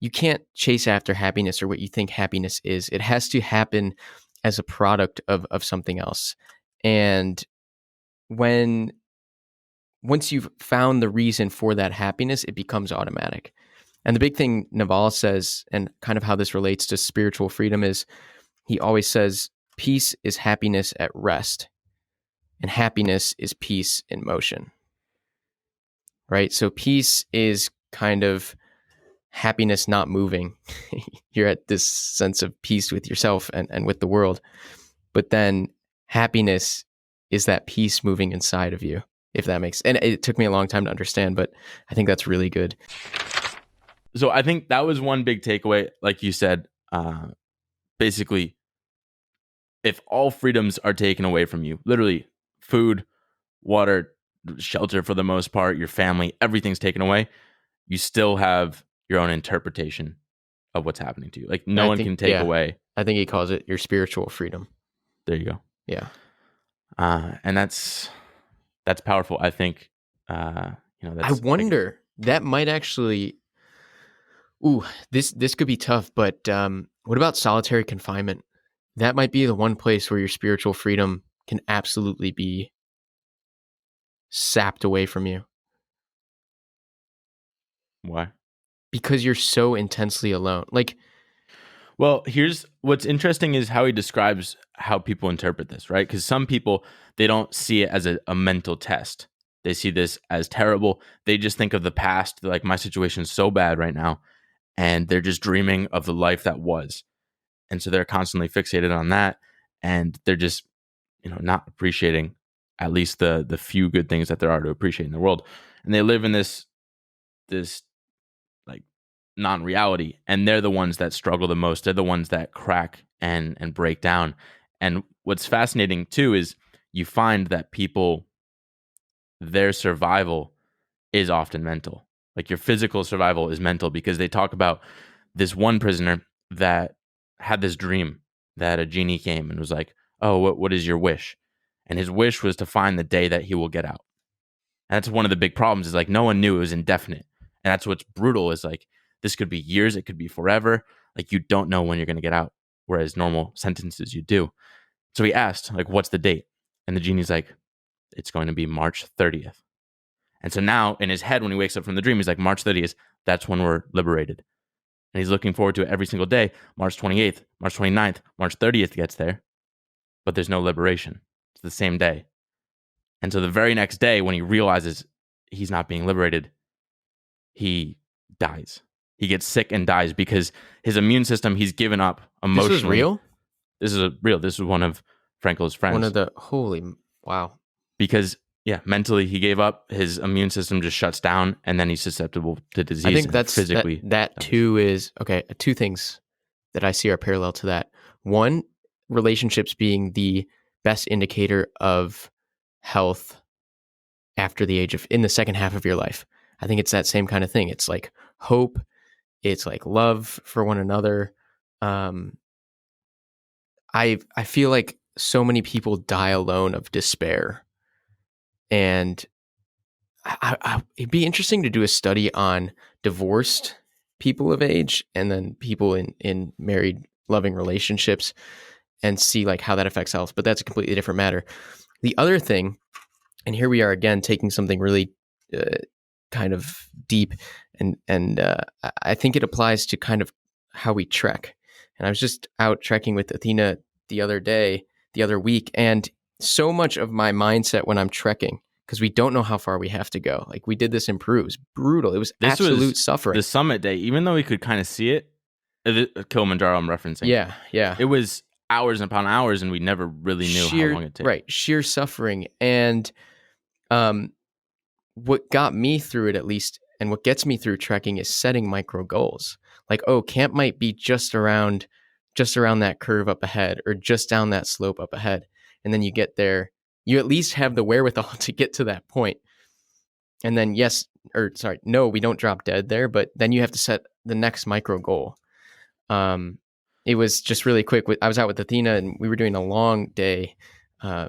you can't chase after happiness or what you think happiness is. It has to happen as a product of something else. And once you've found the reason for that happiness, it becomes automatic. And the big thing Naval says, and kind of how this relates to spiritual freedom, is he always says, peace is happiness at rest, and happiness is peace in motion. Right? So peace is kind of happiness not moving. You're at this sense of peace with yourself and with the world. But then happiness is that peace moving inside of you, if that makes sense. And it took me a long time to understand, but I think that's really good. So I think that was one big takeaway. Like you said, basically, if all freedoms are taken away from you, literally food, water, shelter for the most part, your family, everything's taken away, you still have your own interpretation of what's happening to you. Like no one can take away. I think he calls it your spiritual freedom. There you go. Yeah. And that's powerful. I think, that's, I wonder, that might actually, this could be tough, but what about solitary confinement? That might be the one place where your spiritual freedom can absolutely be sapped away from you. Why? Because you're so intensely alone. Well, here's what's interesting is how he describes how people interpret this, right? Because some people, they don't see it as a mental test. They see this as terrible. They just think of the past. They're like, my situation's so bad right now. And they're just dreaming of the life that was. And so they're constantly fixated on that. And they're just, not appreciating at least the few good things that there are to appreciate in the world. And they live in this like non-reality. And they're the ones that struggle the most. They're the ones that crack and break down. And what's fascinating too is you find that people, their survival is often mental. Like your physical survival is mental, because they talk about this one prisoner that had this dream that a genie came and was like, oh, what is your wish? And his wish was to find the day that he will get out. And that's one of the big problems, is like no one knew. It was indefinite. And that's what's brutal, is like this could be years, it could be forever. Like you don't know when you're going to get out, whereas normal sentences you do. So he asked, like, what's the date? And the genie's like, it's going to be March 30th. And so now in his head, when he wakes up from the dream, he's like, March 30th, that's when we're liberated. And he's looking forward to it every single day. March 28th, March 29th, March 30th gets there, but there's no liberation. It's the same day. And so the very next day, when he realizes he's not being liberated, he dies. He gets sick and dies because his immune system, he's given up emotionally. This is real? This is real. This is one of Frankel's friends. One of the, wow. Because mentally he gave up. His immune system just shuts down, and then he's susceptible to disease. I think that's physically. That too is okay. Two things that I see are parallel to that. One, relationships being the best indicator of health after the age of, in the second half of your life. I think it's that same kind of thing. It's like hope. It's like love for one another. I feel like so many people die alone of despair. And it'd be interesting to do a study on divorced people of age and then people in married, loving relationships, and see like how that affects health. But that's a completely different matter. The other thing, and here we are again taking something really kind of deep, and I think it applies to kind of how we trek. And I was just out trekking with Athena the other week, and so much of my mindset when I'm trekking, because we don't know how far we have to go. Like we did this in Peru. It was brutal. It was absolute suffering. The summit day, even though we could kind of see it, Kilimanjaro I'm referencing. Yeah. It was hours upon hours, and we never really knew how long it took. Right, sheer suffering. And what got me through it, at least, and what gets me through trekking, is setting micro goals. Like, camp might be just around that curve up ahead, or just down that slope up ahead. And then you get there, you at least have the wherewithal to get to that point. And then no, we don't drop dead there, but then you have to set the next micro goal. It was just really quick. I was out with Athena, and we were doing a long day, a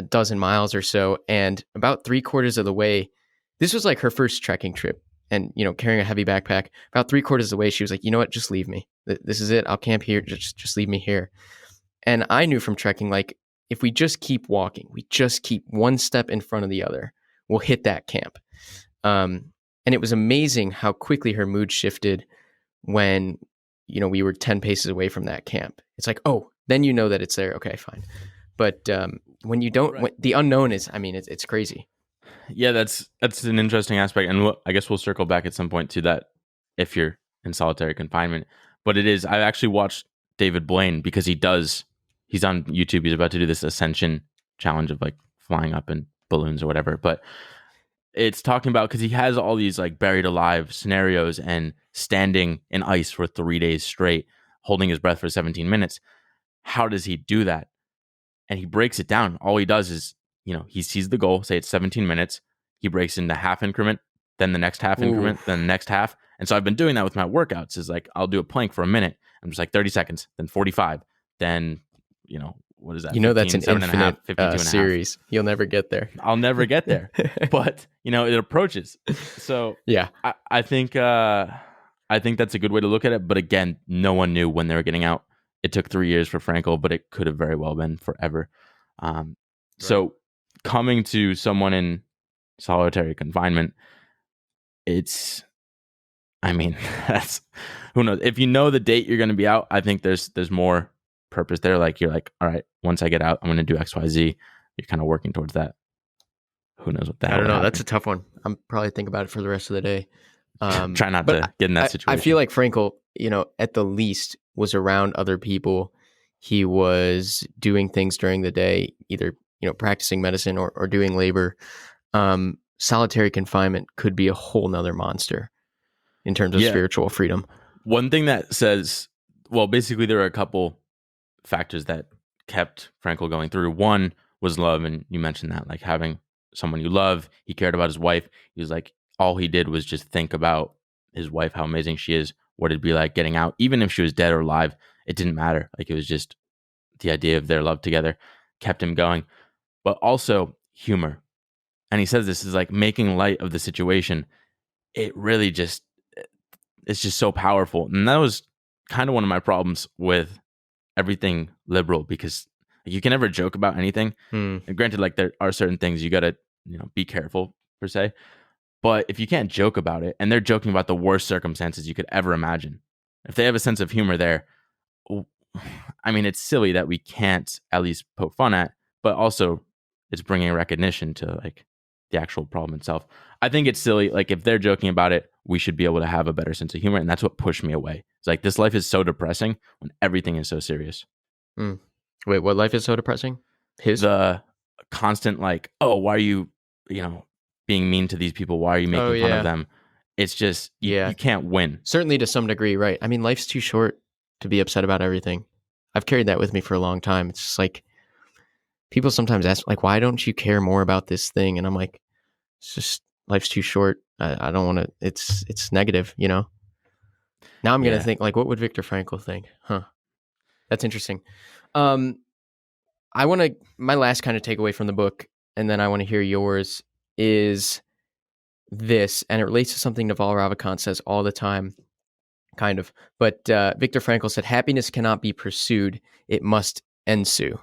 dozen miles or so. And about 3/4 of the way, this was like her first trekking trip. and carrying a heavy backpack. About 3/4 of the way, she was like, you know what, just leave me. This is it. I'll camp here. Just leave me here. And I knew from trekking, like, if we just keep walking, we just keep one step in front of the other, we'll hit that camp. And it was amazing how quickly her mood shifted when, we were 10 paces away from that camp. It's like, oh, then you know that it's there. Okay, fine. But when you don't, Right. the unknown is, I mean, it's crazy. Yeah, that's an interesting aspect, and I guess we'll circle back at some point to that if you're in solitary confinement. But it is. I actually watched David Blaine because he's on YouTube. He's about to do this ascension challenge of like flying up in balloons or whatever. But it's talking about because he has all these like buried alive scenarios and standing in ice for 3 days straight, holding his breath for 17 minutes. How does he do that? And he breaks it down. All he does is, he sees the goal, say it's 17 minutes. He breaks into half increment, then the next half increment, then the next half. And so I've been doing that with my workouts is like, I'll do a plank for a minute. I'm just like 30 seconds, then 45, then, what is that? That's an 7 and a half, infinite 52 and a half. series. You'll never get there. I'll never get there, but it approaches. So yeah, I think that's a good way to look at it. But again, no one knew when they were getting out. It took 3 years for Frankel, but it could have very well been forever. So coming to someone in solitary confinement, that's who knows. If you know the date you're going to be out, I think there's more purpose there. Like you're like, all right, once I get out, I'm going to do X, Y, Z. You're kind of working towards that. Who knows what that? I don't know. That's a tough one. I'm probably thinking about it for the rest of the day. Try not to get in that situation. I feel like Frankel, at the least was around other people. He was doing things during the day, either, practicing medicine or doing labor. Solitary confinement could be a whole nother monster in terms of spiritual freedom. One thing that says, well, basically there are a couple factors that kept Frankel going through. One was love. And you mentioned that, like having someone you love. He cared about his wife. He was like, all he did was just think about his wife, how amazing she is, what it'd be like getting out. Even if she was dead or alive, it didn't matter. Like it was just the idea of their love together kept him going. But also humor. And he says this is like making light of the situation. It really it's just so powerful. And that was kind of one of my problems with everything liberal, because you can never joke about anything. And granted, like there are certain things you got to, be careful per se. But if you can't joke about it, and they're joking about the worst circumstances you could ever imagine, if they have a sense of humor there, it's silly that we can't at least poke fun at, but also it's bringing recognition to like the actual problem itself. I think it's silly. Like if they're joking about it, we should be able to have a better sense of humor. And that's what pushed me away. It's like, this life is so depressing when everything is so serious. Wait, what life is so depressing? The constant like, oh, why are you, being mean to these people? Why are you making fun of them? It's just, you can't win. Certainly to some degree, right? I mean, life's too short to be upset about everything. I've carried that with me for a long time. It's just like, people sometimes ask, like, why don't you care more about this thing? And I'm like, it's just, life's too short. I don't want to, it's negative, Now I'm going to think, like, what would Viktor Frankl think? Huh. That's interesting. My last kind of takeaway from the book, and then I want to hear yours, is this, and it relates to something Naval Ravikant says all the time, kind of. But Viktor Frankl said, happiness cannot be pursued. It must ensue.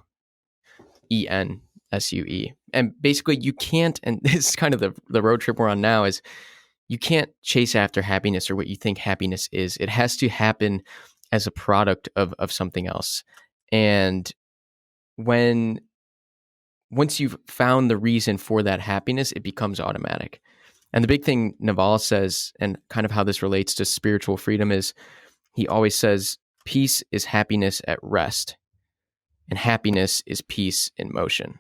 ENSUE. And basically you can't, and this is kind of the road trip we're on now, is you can't chase after happiness or what you think happiness is. It has to happen as a product of something else. And once you've found the reason for that happiness, it becomes automatic. And the big thing Naval says, and kind of how this relates to spiritual freedom, is he always says, peace is happiness at rest, and happiness is peace in motion.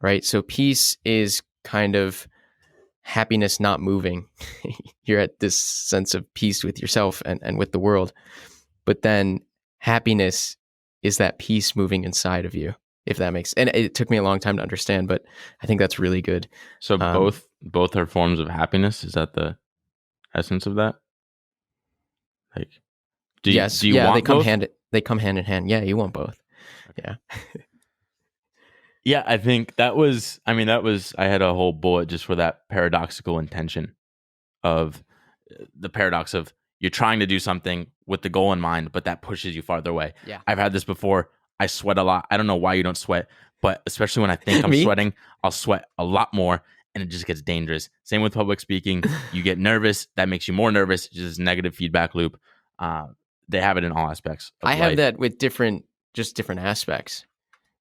Right? So peace is kind of happiness not moving. You're at this sense of peace with yourself and with the world. But then happiness is that peace moving inside of you, if that makes sense. And it took me a long time to understand, but I think that's really good. So both are forms of happiness. Is that the essence of that? Like, do you want they come both? They come hand in hand. Yeah, you want both. Okay. Yeah. Yeah, I think that was I had a whole bullet just for that paradoxical intention. of the paradox of you're trying to do something with the goal in mind, but that pushes you farther away. Yeah. I've had this before. I sweat a lot. I don't know why you don't sweat, but especially when I think I'm Me? sweating, I'll sweat a lot more and it just gets dangerous. Same with public speaking. You get nervous. That makes you more nervous. It's just a negative feedback loop. They have it in all aspects of I life. have that with different aspects,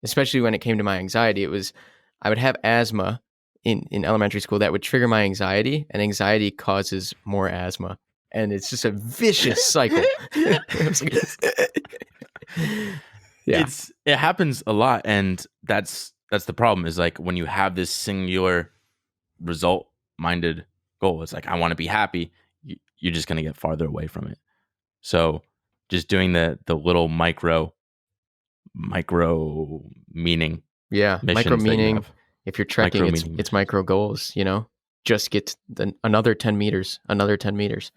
especially when it came to my anxiety. I would have asthma in elementary school that would trigger my anxiety, and anxiety causes more asthma. And it's just a vicious cycle. It's yeah. It happens a lot, and that's the problem. Is like when you have this singular result minded goal, it's like I want to be happy. You're just gonna get farther away from it. So just doing the little micro meaning Yeah, missions micro that you meaning. have. If you're trekking, Micro it's meaning it's missions. micro goals. Just get another 10 meters, another 10 meters.